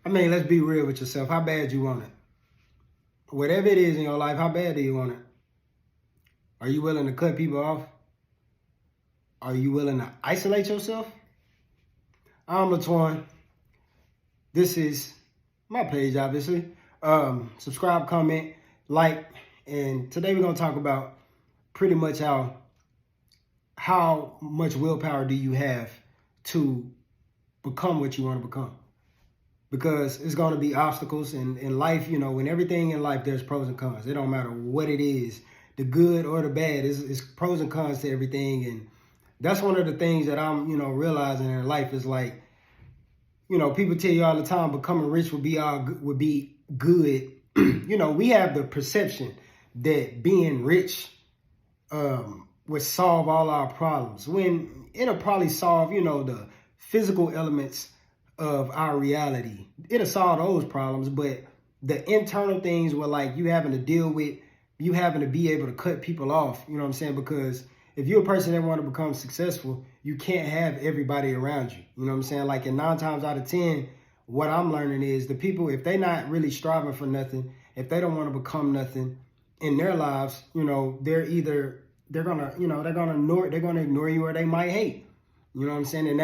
I mean, let's be real with yourself. How bad you want it? Whatever it is in your life, how bad do you want it? Are you willing to cut people off? Are you willing to isolate yourself? I'm Latwan. This is my page, obviously. Subscribe, comment, like, and today we're gonna talk about pretty much how much willpower do you have to become what you want to become. Because it's going to be obstacles in life, in everything in life, there's pros and cons. It don't matter what it is, the good or the bad, it's pros and cons to everything. And that's one of the things that I'm, realizing in life is like, people tell you all the time, becoming rich would be good. We have the perception that being rich would solve all our problems, when it'll probably solve, the physical elements of our reality. It'll solve those problems, but the internal things were like you having to deal with, you having to be able to cut people off, you know what I'm saying? Because if you're a person that want to become successful, you can't have everybody around you. You know what I'm saying? Like, in 9 times out of 10, what I'm learning is the people, if they're not really striving for nothing, if they don't want to become nothing in their lives, they're gonna ignore you, or they might hate. You know what I'm saying? And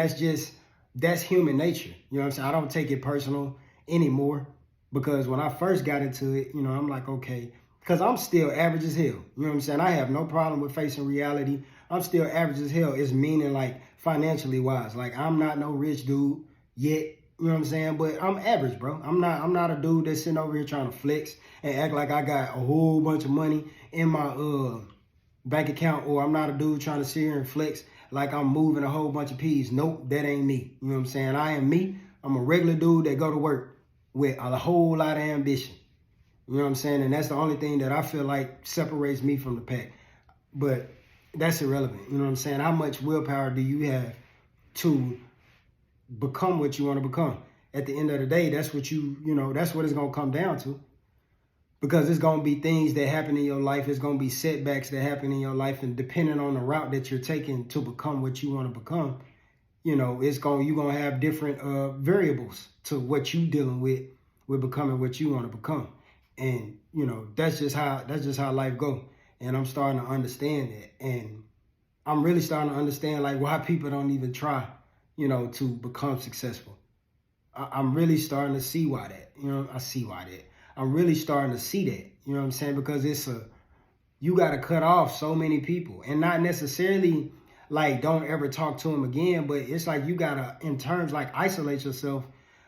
that's human nature. You know what I'm saying? I don't take it personal anymore, because when I first got into it, I'm like, okay, because I'm still average as hell. You know what I'm saying? I have no problem with facing reality. I'm still average as hell. It's meaning like financially wise. Like, I'm not no rich dude yet. You know what I'm saying? But I'm average, bro. I'm not a dude that's sitting over here trying to flex and act like I got a whole bunch of money in my bank account, or I'm not a dude trying to sit here and flex like I'm moving a whole bunch of peas. Nope, that ain't me. You know what I'm saying? I am me. I'm a regular dude that go to work with a whole lot of ambition. You know what I'm saying? And that's the only thing that I feel like separates me from the pack. But that's irrelevant. You know what I'm saying? How much willpower do you have to become what you want to become? At the end of the day, that's what that's what it's going to come down to. Because it's going to be things that happen in your life. It's going to be setbacks that happen in your life. And depending on the route that you're taking to become what you want to become, you're going to have different variables to what you dealing with becoming what you want to become. And, that's just how life go. And I'm starting to understand that. And I'm really starting to understand like why people don't even try, to become successful. I'm really starting to see why that, I see why that. I'm really starting to see that, you know what I'm saying? Because you got to cut off so many people, and not necessarily like don't ever talk to them again, but it's like you got to, in terms like, isolate yourself,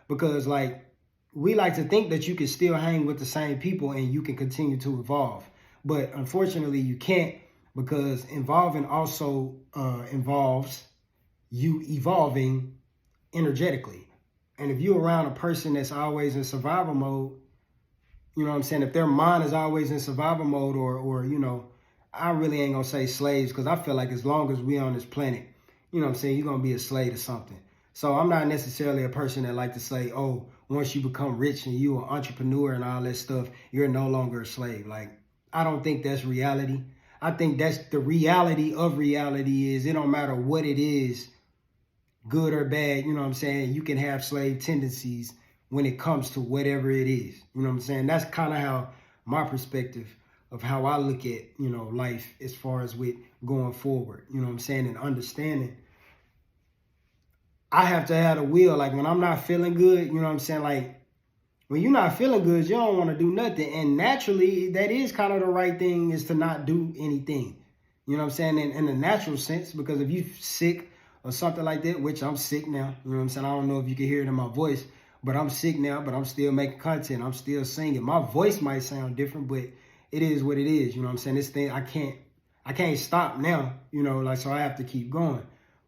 because like we like to think that you can still hang with the same people and you can continue to evolve. But unfortunately you can't, because evolving also involves you evolving energetically. And if you're around a person that's always in survival mode, you know what I'm saying? If their mind is always in survival mode, or I really ain't gonna say slaves, because I feel like as long as we on this planet, you know what I'm saying, you're gonna be a slave to something. So I'm not necessarily a person that like to say, oh, once you become rich and you an entrepreneur and all that stuff, you're no longer a slave. Like, I don't think that's reality. I think that's the reality of reality is it don't matter what it is, good or bad, you know what I'm saying? You can have slave tendencies when it comes to whatever it is. You know what I'm saying? That's kind of how my perspective of how I look at, life as far as with going forward, you know what I'm saying? And understanding I have to have a will. Like, when I'm not feeling good, you know what I'm saying? Like, when you're not feeling good, you don't want to do nothing. And naturally, that is kind of the right thing, is to not do anything. You know what I'm saying? In the natural sense, because if you're sick or something like that, which I'm sick now, you know what I'm saying? I don't know if you can hear it in my voice, but I'm sick now, but I'm still making content. I'm still singing. My voice might sound different, but it is what it is. You know what I'm saying? This thing, I can't stop now, so I have to keep going.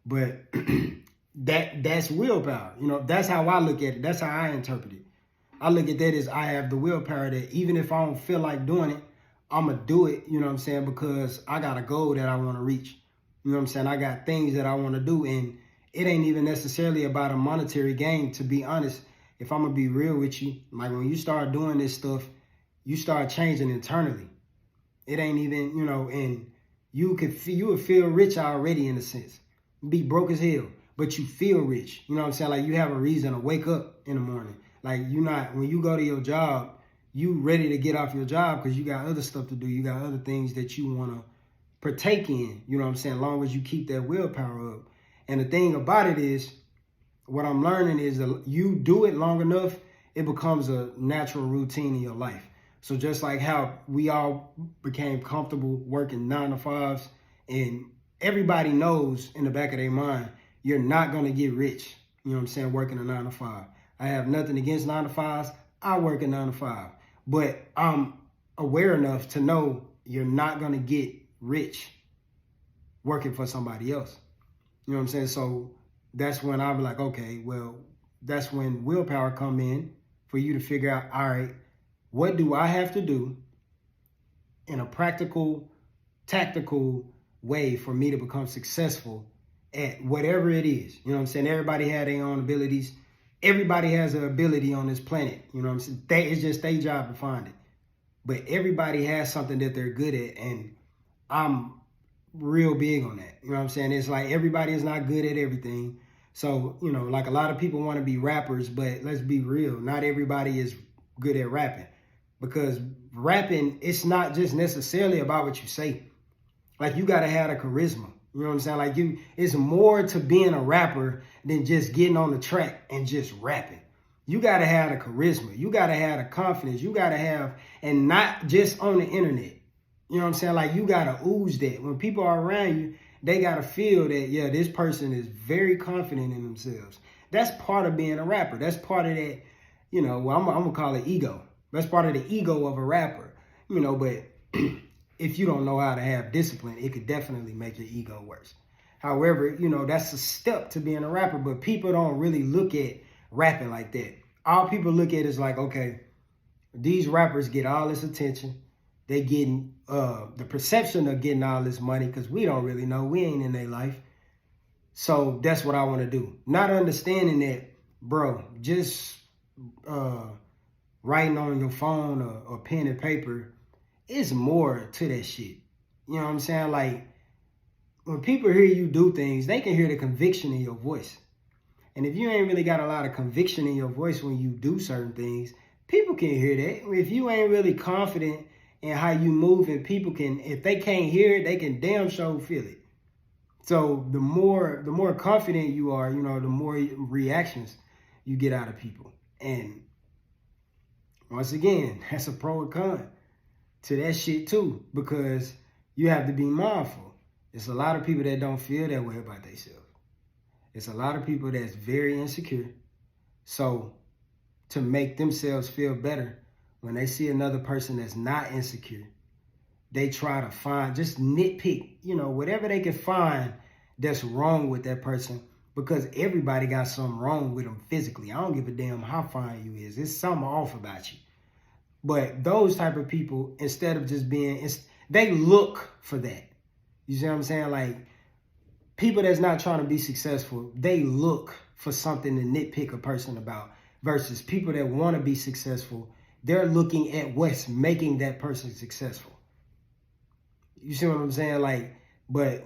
But that's willpower. That's how I look at it. That's how I interpret it. I look at that as I have the willpower that even if I don't feel like doing it, I'm going to do it, you know what I'm saying? Because I got a goal that I want to reach. You know what I'm saying? I got things that I want to do, and it ain't even necessarily about a monetary gain, to be honest. If I'm going to be real with you, like, when you start doing this stuff, you start changing internally. It ain't even, and you would feel rich already, in a sense. Be broke as hell, but you feel rich. You know what I'm saying? Like, you have a reason to wake up in the morning. Like you not, when you go to your job, you ready to get off your job because you got other stuff to do. You got other things that you want to partake in, you know what I'm saying? As long as you keep that willpower up. And the thing about it is, what I'm learning is that you do it long enough, it becomes a natural routine in your life. So just like how we all became comfortable working 9 to 5s, and everybody knows in the back of their mind, you're not going to get rich, you know what I'm saying, working a 9 to 5. I have nothing against 9 to 5s. I work a 9 to 5. But I'm aware enough to know you're not going to get rich working for somebody else. You know what I'm saying? So that's when I'll be like, okay, well, that's when willpower come in for you to figure out, all right, what do I have to do in a practical, tactical way for me to become successful at whatever it is? You know what I'm saying? Everybody has their own abilities. Everybody has an ability on this planet. You know what I'm saying? It's just their job to find it. But everybody has something that they're good at, and I'm real big on that. You know what I'm saying? It's like everybody is not good at everything. So, you know, like a lot of people want to be rappers, but let's be real. Not everybody is good at rapping, because rapping, it's not just necessarily about what you say. Like you got to have a charisma. You know what I'm saying? Like it's more to being a rapper than just getting on the track and just rapping. You got to have the charisma. You got to have the confidence. You got to have, and not just on the internet. You know what I'm saying? Like you got to ooze that. When people are around you, they got to feel that, yeah, this person is very confident in themselves. That's part of being a rapper. That's part of that, you know, well, I'm going to call it ego. That's part of the ego of a rapper, you know, but if you don't know how to have discipline, it could definitely make your ego worse. However, you know, that's a step to being a rapper, but people don't really look at rapping like that. All people look at is like, okay, these rappers get all this attention. They getting the perception of getting all this money because we don't really know. We ain't in their life. So that's what I want to do. Not understanding that, bro, just writing on your phone or pen and paper is more to that shit. You know what I'm saying? Like when people hear you do things, they can hear the conviction in your voice. And if you ain't really got a lot of conviction in your voice when you do certain things, people can hear that. If you ain't really confident in how you move, and people can, if they can't hear it, they can damn sure feel it. So the more confident you are, you know, the more reactions you get out of people. And once again, that's a pro and con to that shit too, because you have to be mindful. It's a lot of people that don't feel that way about themselves. It's a lot of people that's very insecure. So to make themselves feel better, when they see another person that's not insecure, they try to find, just nitpick, you know, whatever they can find that's wrong with that person, because everybody got something wrong with them physically. I don't give a damn how fine you is. There's something off about you. But those type of people, instead of just being, they look for that. You see what I'm saying? Like people that's not trying to be successful, they look for something to nitpick a person about, versus people that want to be successful, they're looking at what's making that person successful. You see what I'm saying? Like, but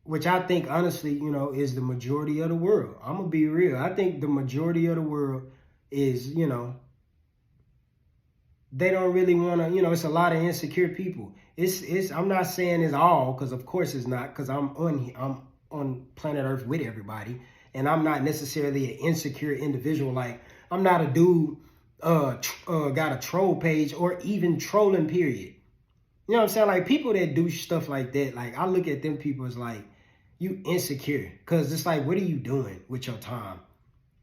which I think, honestly, you know, is the majority of the world. I'm going to be real. I think the majority of the world is, you know, they don't really want to, you know, it's a lot of insecure people. I'm not saying it's all, because of course it's not, because I'm on planet Earth with everybody, and I'm not necessarily an insecure individual. Like, I'm not a dude got a troll page or even trolling, period. You know what I'm saying? Like people that do stuff like that, like I look at them people as like, you insecure. Because it's like, what are you doing with your time?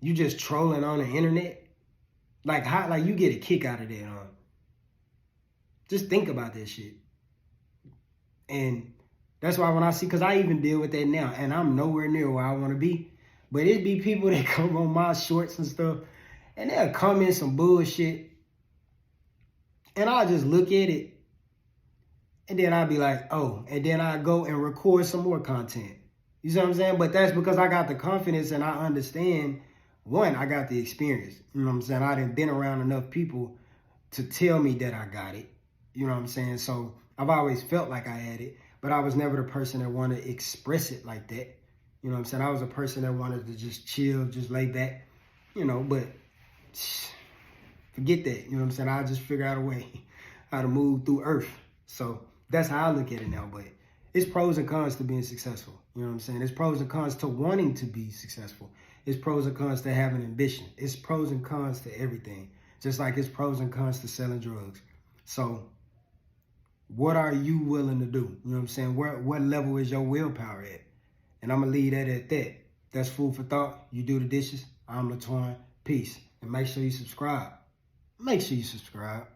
You just trolling on the internet? Like how, like you get a kick out of that, huh? Just think about that shit. And that's why when I see, because I even deal with that now, and I'm nowhere near where I want to be. But it be people that come on my shorts and stuff, and they'll come in some bullshit, and I'll just look at it, and then I'll be like, oh, and then I go and record some more content. You see what I'm saying? But that's because I got the confidence and I understand, one, I got the experience. You know what I'm saying? I done been around enough people to tell me that I got it. You know what I'm saying? So I've always felt like I had it, but I was never the person that wanted to express it like that. You know what I'm saying? I was a person that wanted to just chill, just lay back, you know, but forget that. You know what I'm saying? I'll just figure out a way how to move through earth. So that's how I look at it now. But it's pros and cons to being successful. You know what I'm saying? It's pros and cons to wanting to be successful. It's pros and cons to having ambition. It's pros and cons to everything. Just like it's pros and cons to selling drugs. So what are you willing to do? You know what I'm saying? What level is your willpower at? And I'm going to leave that at that. That's food for thought. You do the dishes. I'm Latwan. Peace. And make sure you subscribe. Make sure you subscribe.